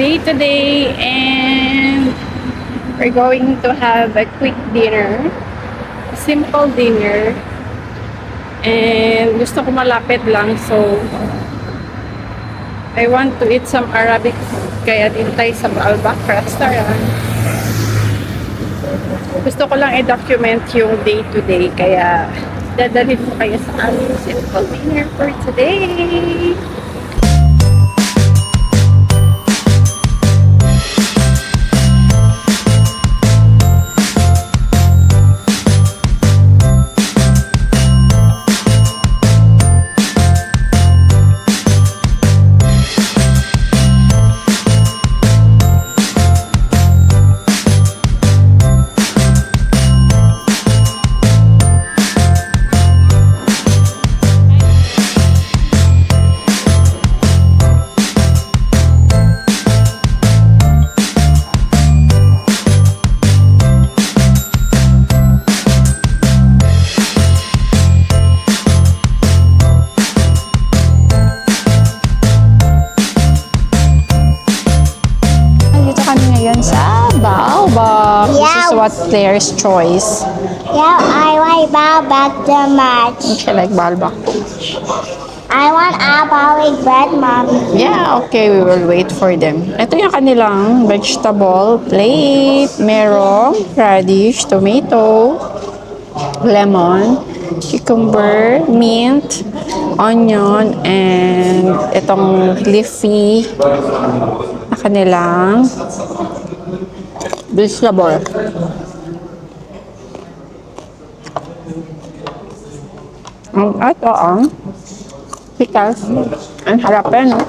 day today and we're going to have a quick dinner. A simple dinner. And gusto ko malapit lang, so I want to eat some Arabic food. Kaya din tayo sa Baalbak restaurant. Gusto ko lang i-document yung day to day. Kaya dadalhin ko kayo sa aming simple dinner for today. Sa Baalbak. Yeah. This is what Claire's choice. Yeah, I like Baalbak the much. She like Baalbak. I want Arabic bread, Mommy. Yeah, okay. We will wait for them. Ito yung kanilang vegetable plate. Merong radish, tomato, lemon, cucumber, mint, onion, and itong leafy na kanilang vegetable. Ito ang pickles. Ang harap eh, no?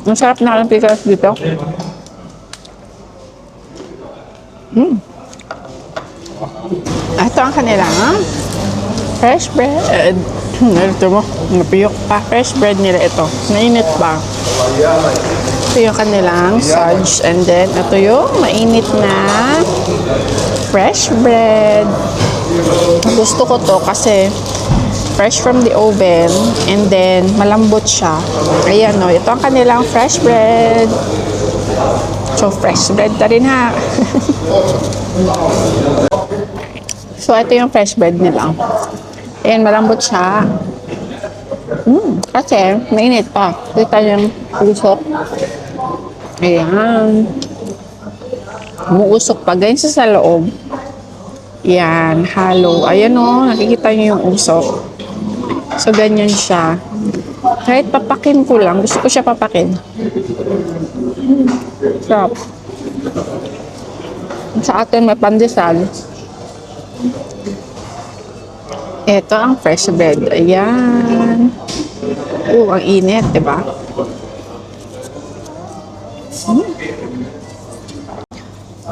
Ang sarap na ng pickles dito. Ito ang kanilang fresh bread. Ito mo, napiyok pa. Fresh bread nila ito. Mainit pa. Ito yung kanilang fudge. And then, ito yung mainit na fresh bread. Gusto ko to kasi fresh from the oven. And then, malambot siya. Ayan o. Ito ang kanilang fresh bread. So, fresh bread na rin ha. So, ito yung fresh bread nila. Ayan, malambot siya. Kasi, mainit pa. Kita yung usok. Ayan. Umuusok pa. Ganyan siya sa loob. Ayan, halo. Ayan o, nakikita nyo yung usok. So, ganyan siya. Kahit papakin ko lang, gusto ko siya papakin. Sarap. Sa atin may pandesal. Ito ang fresh bread. Ayan. Ang init, diba?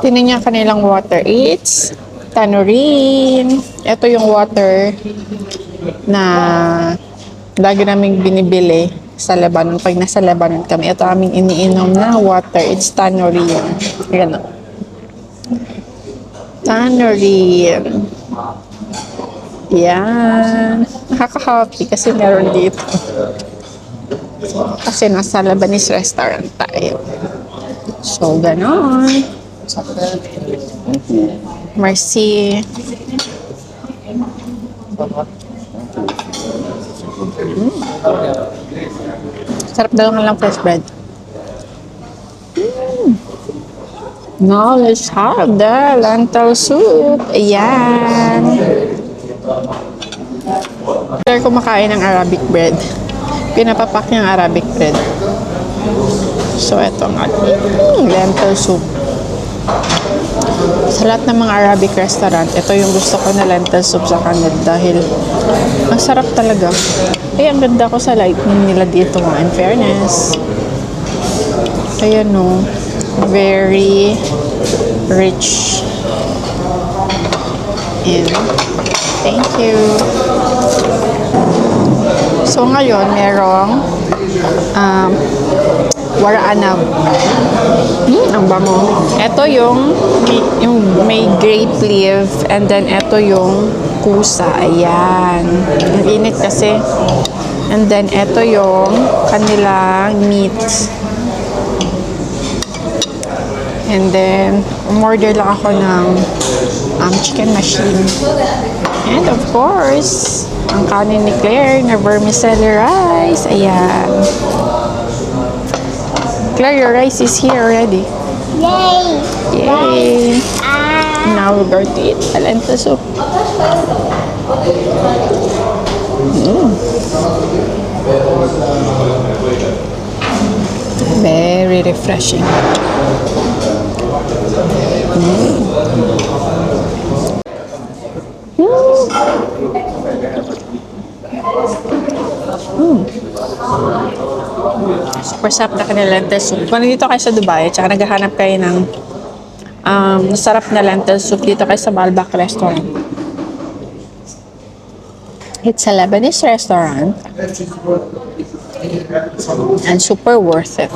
Tingnan niya kanilang water. It's tangerine. Ito yung water na lagi naming binibili sa Lebanon. Pag nasa Lebanon kami, ito aming iniinom na water. It's tangerine. Ayan o. Tangerine. Yan. Nakaka-happy kasi meron dito. Kasi nasa Lebanese restaurant tayo. So, ganon. Merci. Sarap daw lang fresh bread. Now, let's have the lentil soup. Ayan. After kumakain ng Arabic bread, pinapapak niyang Arabic bread. So, ito ang ating lentil soup. Sa lahat ng mga Arabic restaurant, ito yung gusto ko na lentil soup sa kanila dahil ang sarap talaga. Ang ganda ko sa lighting nila dito, in fairness. Ayan o. Very rich. And thank you. So ngayon merong waraanab. Ang bango. Ito yung may grape leaf and then ito yung kusa. Ayan. Ang init kasi. And then ito yung kanilang meat. And then, umorder lang ako ng chicken machine. And of course, ang kanin ni Claire na vermicelli rice. Ayan. Claire, your rice is here already. Yay! Yay! Ah, Now we're going to eat the lentil soup. Very refreshing. Super sarap na kanila lentil soup. Kung nandito kayo sa Dubai, tsaka naghahanap kayo ng masarap na lentil soup, dito kayo sa Malbak Restaurant. It's a Lebanese restaurant and super worth it.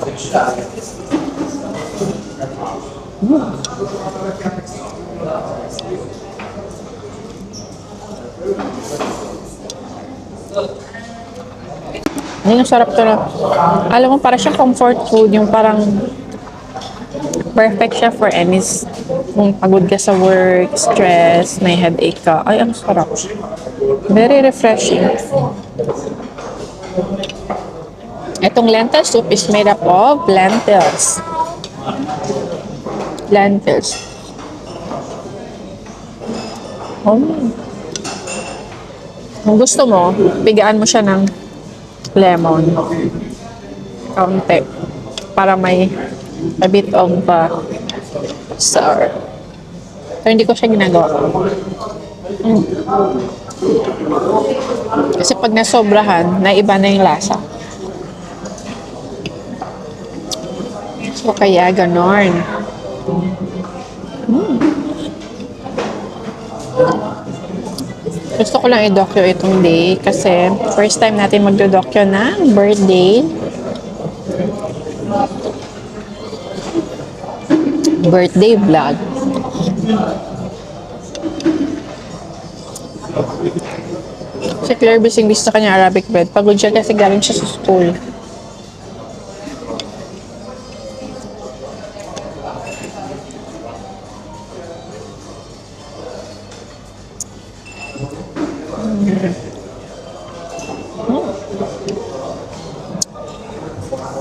Yung sarap to na. Alam mo, para siyang comfort food, yung parang perfect siya for any kung pagod ka sa work, stress, may headache ka. Ay, ang sarap. Very refreshing. Itong lentil soup is made up of lentils. Lentils. Kung gusto mo, bigyan mo siya ng lemon. Kaunti. Para may a bit of sour. Pero hindi ko siya ginagawa. Kasi pag nasobrahan, naiba na yung lasa. So, kaya ganon. Gusto ko lang i-docu itong day kasi first time natin magdo-docu ng birthday. Birthday vlog. Si Claire bising gusto kanya Arabic bread. Pagod siya kasi galing siya sa school.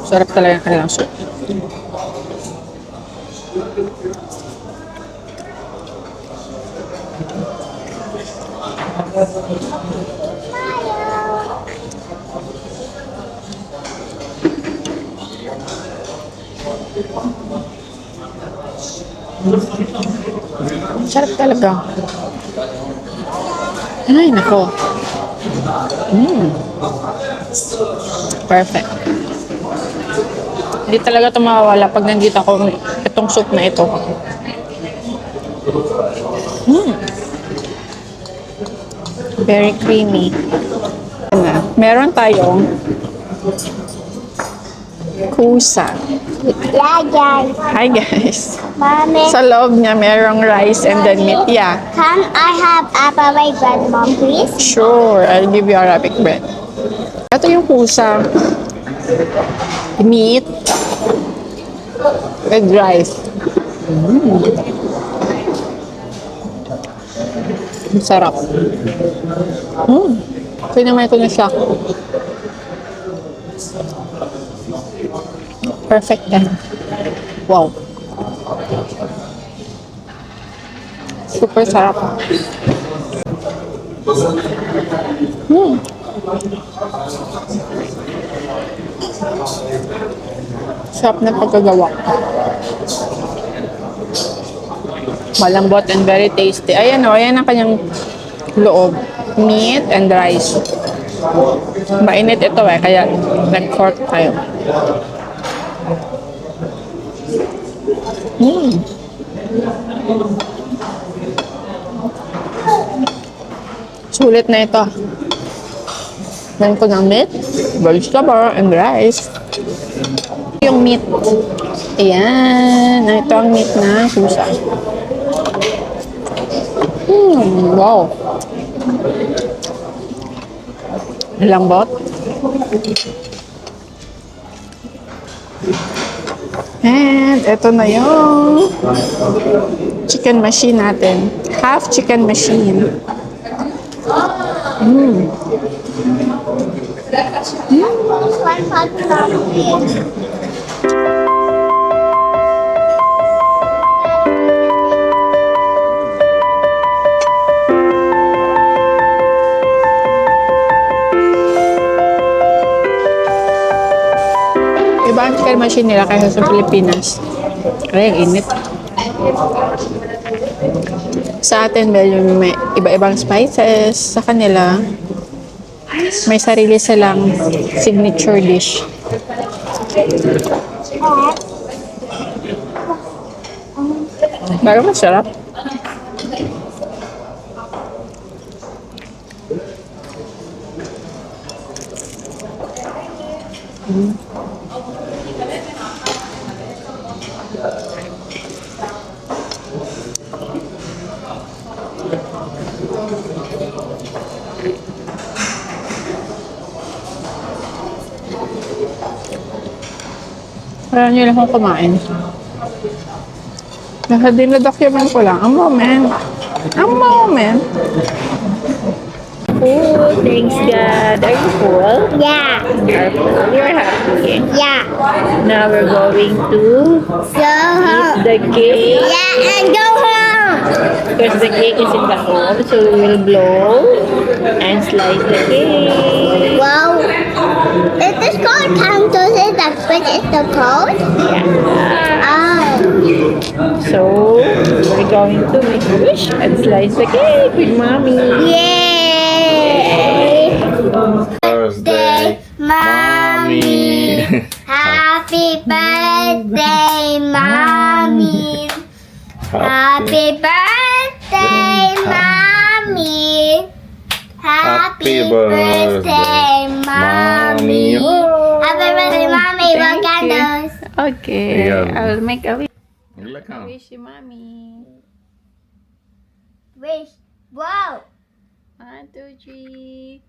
Sarap talaga yung kanilang soup. Sarap talaga. Ay, nako. Perfect. Hindi talaga ito mawawala pag nandito ako itong soup na ito. Very creamy. Meron tayong kusa. yeah, guys. Hi guys. Mommy, Sa loob niya merong rice and then meat. Yeah. can I have Arabic bread, Mom, please? Sure, I'll give you Arabic bread. Ito yung pusa. Meat with rice. Sarap. Pinamay ko na siya. Perfect yan. Wow. Super sarap. Sarap na pagkagawa. Malambot and very tasty. Ayan o, ayan ang kanyang loob. Meat and rice. Mainit ito kaya nag-fork tayo. Sulit na ito. Meron ko ng meat, vegetable, and rice. Yung meat. Ayan. Ito ang meat na pusa. Wow. Lambot. And ito na yung chicken machine natin. Half chicken machine. Iba ang chicken machine nila kaysa sa Pilipinas. Kaya ang init. Sa atin, medyo may iba-ibang spices. Sa kanila, may sarili silang signature dish. Pero masarap. Kaya nyo lang kung kumain. Dahil din na-document ko lang. Ang moment. Ang moment. Oh, thanks God. Are you full? Yeah. You're full. You're happy. Yeah. Now we're going to Go home. eat the cake. Yeah, and go home. Because the cake is in the home, so we will blow and slice the cake. Wow. Is this called time to say that which is the code? Yeah. Oh. So we're going to make a wish and slice the cake with mommy. Yay! Birthday, Mommy. Happy birthday, Mommy. Happy birthday, Mommy. Happy birthday, Mommy. Happy birthday, Mommy. One candles. Okay, Yeah. I will make a wish. Look out. Wish you, mommy. Wish. Wow. 1, 2, 3.